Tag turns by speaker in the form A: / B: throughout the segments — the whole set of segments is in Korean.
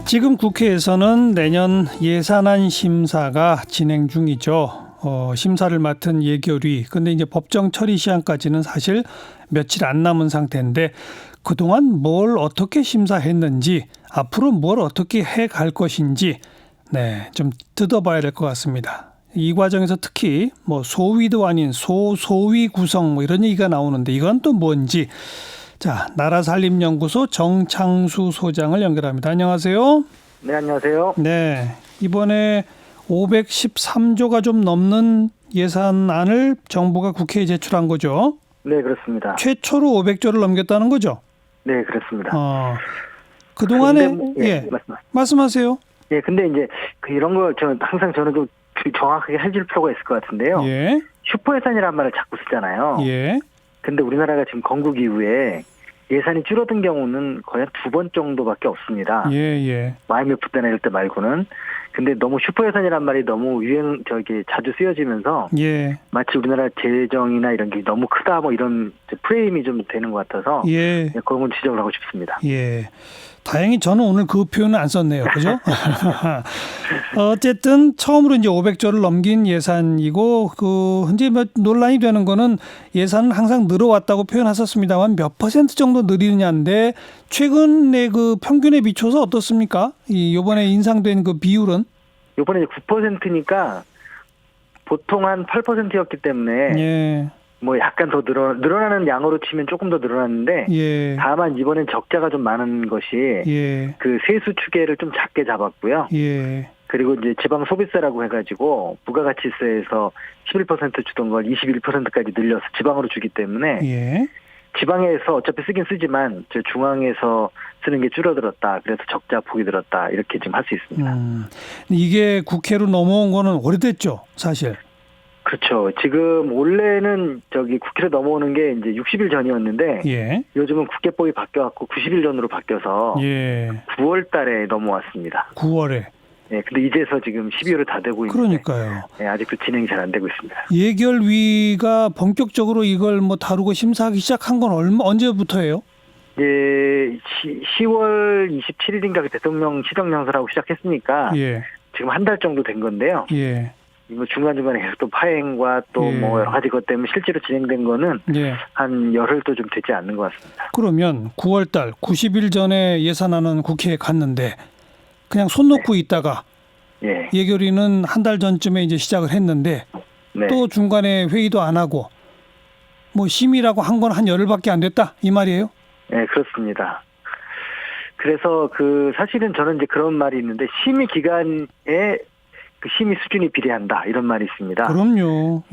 A: 지금 국회에서는 내년 예산안 심사가 진행 중이죠. 심사를 맡은 예결위. 근데 이제 법정 처리 시한까지는 사실 며칠 안 남은 상태인데 그동안 뭘 어떻게 심사했는지 앞으로 뭘 어떻게 해 갈 것인지 좀 뜯어봐야 될 것 같습니다. 이 과정에서 특히 뭐 소위도 아닌 소위 구성 뭐 이런 얘기가 나오는데 이건 또 뭔지. 자, 나라살림연구소 정창수 소장을 연결합니다. 안녕하세요.
B: 네, 안녕하세요.
A: 네, 이번에 513조가 좀 넘는 예산안을 정부가 국회에 제출한 거죠?
B: 네, 그렇습니다.
A: 최초로 500조를 넘겼다는 거죠?
B: 네, 그렇습니다.
A: 그동안에 말씀하세요.
B: 예, 근데 이제 이런 거 항상 저는 좀 정확하게 해줄 필요가 있을 것 같은데요.
A: 예.
B: 슈퍼예산이라는 말을 자꾸 쓰잖아요.
A: 예.
B: 근데 우리나라가 지금 건국 이후에 예산이 줄어든 경우는 거의 한 2번 정도밖에 없습니다.
A: 예.
B: IMF 때나 이럴 때 말고는. 근데 너무 슈퍼예산이란 말이 너무 자주 쓰여지면서 마치 우리나라 재정이나 이런 게 너무 크다 뭐 이런 프레임이 좀 되는 것 같아서 그런 건 지적을 하고 싶습니다.
A: 예. 다행히 저는 오늘 그 표현을 안 썼네요. 그죠? 어쨌든 처음으로 이제 500조를 넘긴 예산이고 이제 논란이 되는 거는 예산은 항상 늘어왔다고 표현하셨습니다만 몇 퍼센트 정도 늘리느냐인데 최근에 그 평균에 비춰서 어떻습니까? 이번에 인상된 그 비율은?
B: 이번에 9%니까 보통 한 8%였기 때문에 뭐 약간 더 늘어나는 양으로 치면 조금 더 늘어났는데 다만 이번엔 적자가 좀 많은 것이 그 세수 추계를 좀 작게 잡았고요. 그리고 이제 지방 소비세라고 해가지고 부가가치세에서 11% 주던 걸 21%까지 늘려서 지방으로 주기 때문에 지방에서 어차피 쓰긴 쓰지만 중앙에서 쓰는 게 줄어들었다. 그래서 적자 폭이 들었다. 이렇게 지금 할 수 있습니다.
A: 이게 국회로 넘어온 거는 오래됐죠, 사실.
B: 그렇죠. 지금 원래는 국회로 넘어오는 게 이제 60일 전이었는데 요즘은 국회법이 바뀌어갖고 90일 전으로 바뀌어서 9월 달에 넘어왔습니다.
A: 9월에.
B: 네, 근데 이제서 지금 12월을 다 되고 있는데
A: 그러니까요.
B: 아직도 진행이 잘 안 되고 있습니다.
A: 예결위가 본격적으로 이걸 다루고 심사하기 시작한 건 언제부터예요?
B: 10월 27일인가 그 대통령 시정연설하고 시작했으니까 지금 한 달 정도 된 건데요. 중간중간에 계속 또 파행과 또 뭐 여러 가지 것 때문에 실제로 진행된 거는 한 열흘도 좀 되지 않는 것 같습니다.
A: 그러면 9월 달 90일 전에 예산안은 국회에 갔는데 그냥 손 놓고 있다가 예결위는 한 달 전쯤에 이제 시작을 했는데 또 중간에 회의도 안 하고 뭐 심의라고 한 건 한 열흘밖에 안 됐다 이 말이에요?
B: 네, 그렇습니다. 그래서 사실은 저는 이제 그런 말이 있는데 심의 기간에 그 심의 수준이 비례한다 이런 말이 있습니다.
A: 그럼요.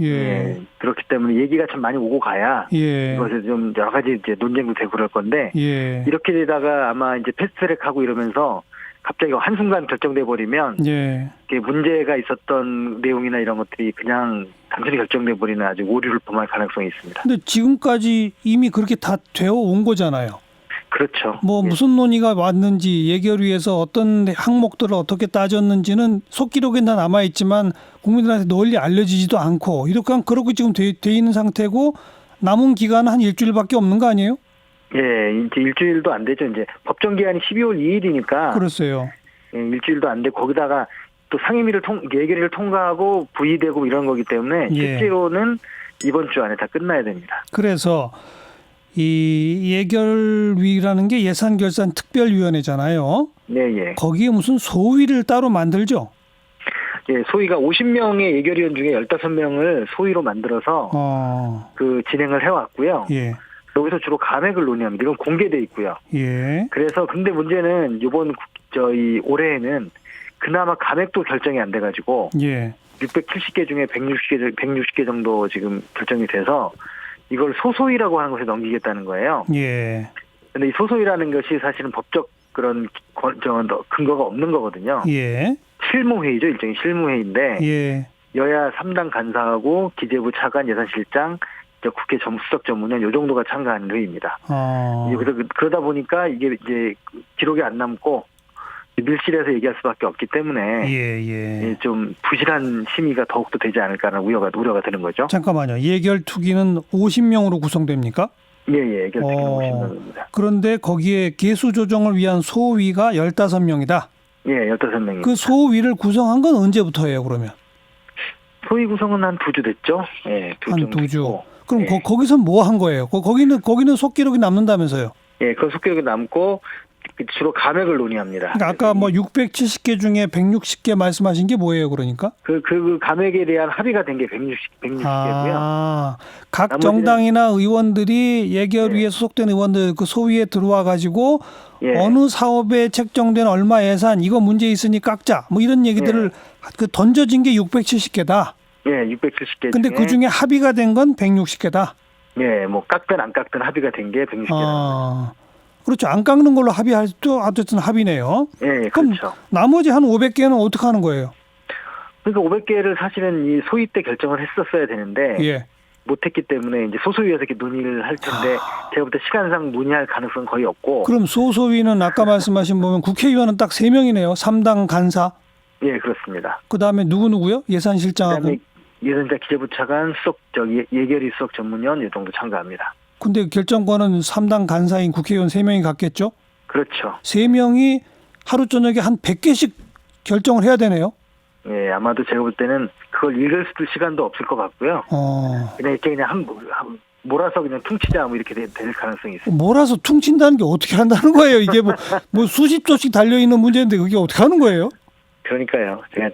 B: 그렇기 때문에 얘기가 참 많이 오고 가야 이것에 좀 여러 가지 이제 논쟁도 되고 그럴 건데 이렇게 되다가 아마 이제 패스트트랙하고 이러면서 갑자기 한순간 결정돼 버리면 문제가 있었던 내용이나 이런 것들이 그냥 단순히 결정돼 버리는 아주 오류를 범할 가능성이 있습니다.
A: 근데 지금까지 이미 그렇게 다 되어 온 거잖아요.
B: 그렇죠.
A: 무슨 논의가 왔는지 예결위에서 어떤 항목들을 어떻게 따졌는지는 속기록에 다 남아 있지만 국민들한테 널리 알려지지도 않고 이렇게 그렇게 지금 돼 있는 상태고 남은 기간은 한 일주일밖에 없는 거 아니에요?
B: 이제 일주일도 안 되죠. 이제 법정 기한이 12월 2일이니까.
A: 그렇어요.
B: 일주일도 안 돼. 거기다가 또 상임위를 예결위를 통과하고 부의되고 이런 거기 때문에 실제로는 이번 주 안에 다 끝나야 됩니다.
A: 그래서 이 예결위라는 게 예산결산특별위원회잖아요. 거기에 무슨 소위를 따로 만들죠?
B: 소위가 50명의 예결위원 중에 15명을 소위로 만들어서 진행을 해왔고요. 여기서 주로 감액을 논의합니다. 이건 공개돼 있고요. 그래서 근데 문제는 올해에는 그나마 감액도 결정이 안 돼가지고 670개 중에 160개 정도 지금 결정이 돼서 이걸 소소위라고 하는 것에 넘기겠다는 거예요. 근데 이 소소위라는 것이 사실은 법적 그런 근거가 없는 거거든요. 실무회의죠. 일종의 실무회의인데 여야 3당 간사하고 기재부 차관 예산실장 국회 수석 전문위원 이 정도가 참가하는 회의입니다. 그러다 보니까 이게 이제 기록이 안 남고 밀실에서 얘기할 수밖에 없기 때문에 좀 부실한 심의가 더욱더 되지 않을까라는 우려가 되는 거죠.
A: 잠깐만요. 예결투기는 50명으로 구성됩니까?
B: 예결투기는 50명입니다.
A: 그런데 거기에 개수 조정을 위한 소위가 15명이다.
B: 예, 15명이.
A: 그 소위를 구성한 건 언제부터예요, 그러면?
B: 소위 구성은 한 2주 됐죠? 예,
A: 한 2주. 그럼
B: 예.
A: 거기서 뭐 한 거예요? 거기는 속기록이 남는다면서요?
B: 예, 그 속기록이 남고 주로 감액을 논의합니다.
A: 그러니까 아까 뭐 670개 중에 160개 말씀하신 게 뭐예요, 그러니까?
B: 그 감액에 대한 합의가 된 게 160개고요.
A: 각 정당이나 의원들이 예결위에 소속된 의원들 그 소위에 들어와 가지고 어느 사업에 책정된 얼마 예산 이거 문제 있으니 깎자. 뭐 이런 얘기들을 그 던져진 게 670개다.
B: 예, 670개.
A: 근데 그 중에 합의가 된 건 160개다.
B: 예, 뭐 깎든 안 깎든 합의가 된 게 160개다.
A: 그렇죠. 안 깎는 걸로 합의할 또 어쨌든 합의네요.
B: 예,
A: 그럼
B: 그렇죠.
A: 나머지 한 500개는 어떻게 하는 거예요?
B: 그러니까 500개를 사실은 이 소위 때 결정을 했었어야 되는데 못했기 때문에 이제 소소위에서 이렇게 논의를 할 텐데 제가 볼 때 시간상 논의할 가능성은 거의 없고.
A: 그럼 소소위는 아까 말씀하신 보면 국회의원은 딱 3명이네요. 3당 간사.
B: 예, 그렇습니다.
A: 그다음에 누구누구요? 예산실장하고.
B: 그다음에 예산자 기재부 차관 예결위 수석 전문위원 이 정도 참가합니다.
A: 근데 결정권은 3당 간사인 국회의원 3명이 갖겠죠?
B: 그렇죠.
A: 3명이 하루 저녁에 한 100개씩 결정을 해야 되네요.
B: 예, 아마도 제가 볼 때는 그걸 읽을 수도 시간도 없을 것 같고요. 그냥 이렇게 그냥 몰아서 그냥 퉁치자 뭐 이렇게 될 가능성이 있어요.
A: 몰아서 퉁친다는 게 어떻게 한다는 거예요? 이게 뭐 수십 조씩 달려 있는 문제인데 그게 어떻게 하는 거예요?
B: 그러니까요. 제가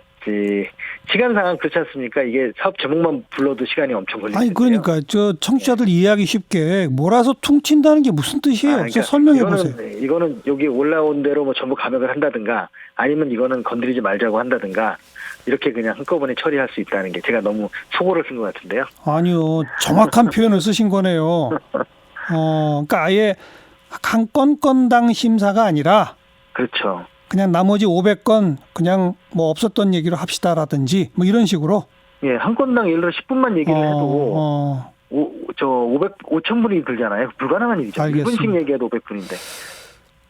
B: 시간 상황 그렇지 않습니까? 이게 사업 제목만 불러도 시간이 엄청 걸리는데요.
A: 아니 그러니까 저 청취자들 이해하기 쉽게 몰아서 퉁친다는 게 무슨 뜻이에요? 그러니까 설명해 보세요.
B: 이거는 여기 올라온 대로 뭐 전부 감액을 한다든가 아니면 이거는 건드리지 말자고 한다든가 이렇게 그냥 한꺼번에 처리할 수 있다는 게 제가 너무 속어를 쓴 것 같은데요.
A: 아니요. 정확한 표현을 쓰신 거네요. 그러니까 아예 한 건당 심사가 아니라
B: 그렇죠.
A: 그냥 나머지 500건 그냥 뭐 없었던 얘기로 합시다라든지 뭐 이런 식으로.
B: 예, 한 건당 예를 들어 10분만 얘기를 해도 5,000분이 들잖아요. 불가능한 일이죠.
A: 알겠습니다.
B: 1분씩 얘기해도 500분인데.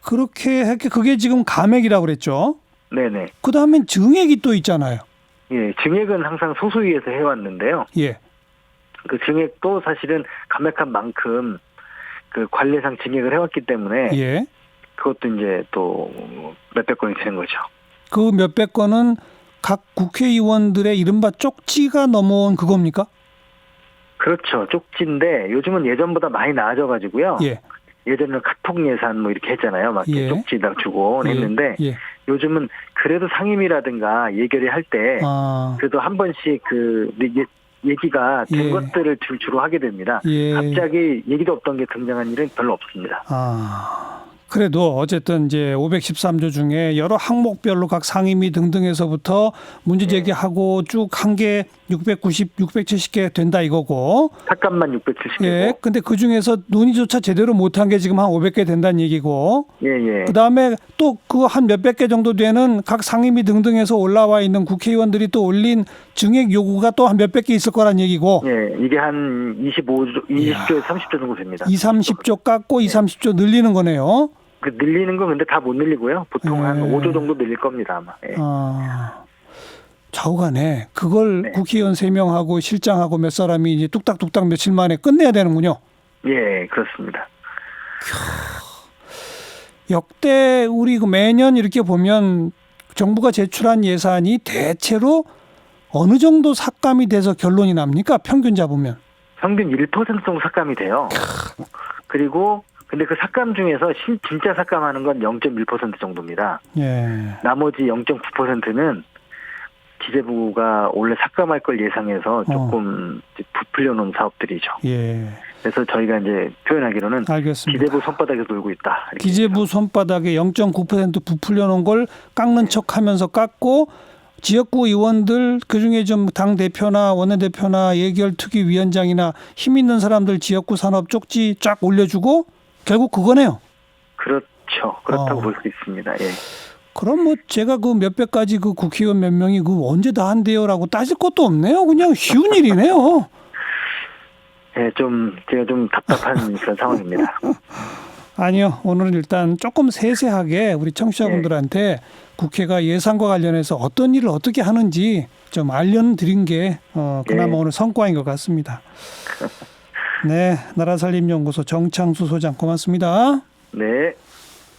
A: 그렇게 했게 그게 지금 감액이라고 그랬죠.
B: 네네.
A: 그다음엔 증액이 또 있잖아요.
B: 예, 증액은 항상 소소위에서 해왔는데요.
A: 예.
B: 그 증액도 사실은 감액한 만큼 그 관례상 증액을 해왔기 때문에 그것도 이제 또 몇백 건이 되는 거죠.
A: 그 몇백 건은 각 국회의원들의 이른바 쪽지가 넘어온 그겁니까?
B: 그렇죠. 쪽지인데 요즘은 예전보다 많이 나아져가지고요. 예전에는 카톡 예산 뭐 이렇게 했잖아요. 막 쪽지다 주고 했는데 요즘은 그래도 상임이라든가 예결위 할 때 그래도 한 번씩 그 얘기가 된 것들을 주로 하게 됩니다. 갑자기 얘기도 없던 게 등장한 일은 별로 없습니다.
A: 그래도 어쨌든 이제 513조 중에 여러 항목별로 각 상임위 등등에서부터 문제 제기하고 쭉 한 개 670개 된다 이거고.
B: 삭감만 670개고.
A: 예. 근데 그 중에서 논의조차 제대로 못한 게 지금 한 500개 된다는 얘기고.
B: 예.
A: 그다음에 또 그 한 몇백 개 정도 되는 각 상임위 등등에서 올라와 있는 국회의원들이 또 올린 증액 요구가 또 한 몇백 개 있을 거란 얘기고.
B: 예. 이게 한 20조에서 30조 정도 됩니다.
A: 30조 깎고 30조 늘리는 거네요.
B: 그 늘리는 건 근데 다 못 늘리고요. 보통 한 5조 정도 늘릴 겁니다, 아마.
A: 좌우간에 그걸 국회의원 3명하고 실장하고 몇 사람이 이제 뚝딱뚝딱 며칠 만에 끝내야 되는군요.
B: 예, 그렇습니다.
A: 역대 우리 매년 이렇게 보면 정부가 제출한 예산이 대체로 어느 정도 삭감이 돼서 결론이 납니까? 평균 잡으면.
B: 평균 1% 정도 삭감이 돼요. 그리고 근데 그 삭감 중에서 진짜 삭감하는 건 0.1% 정도입니다. 나머지 0.9%는 기재부가 원래 삭감할 걸 예상해서 조금 부풀려 놓은 사업들이죠. 그래서 저희가 이제 표현하기로는 알겠습니다. 기재부 손바닥에 놀고 있다.
A: 기재부 손바닥에 0.9% 부풀려 놓은 걸 깎는 척하면서 깎고 지역구 의원들 그중에 좀 당 대표나 원내대표나 예결특위위원장이나 힘 있는 사람들 지역구 산업 쪽지 쫙 올려주고 결국 그거네요.
B: 그렇죠. 그렇다고 볼 수 있습니다. 예.
A: 그럼 뭐 제가 그 몇백 가지 그 국회의원 몇 명이 그 언제 다 한대요라고 따질 것도 없네요. 그냥 쉬운 일이네요.
B: 네, 제가 좀 답답한 그런 상황입니다.
A: 아니요. 오늘은 일단 조금 세세하게 우리 청취자분들한테 국회가 예산과 관련해서 어떤 일을 어떻게 하는지 좀 알려드린 게 그나마 오늘 성과인 것 같습니다. 네, 나라살림연구소 정창수 소장 고맙습니다.
B: 네.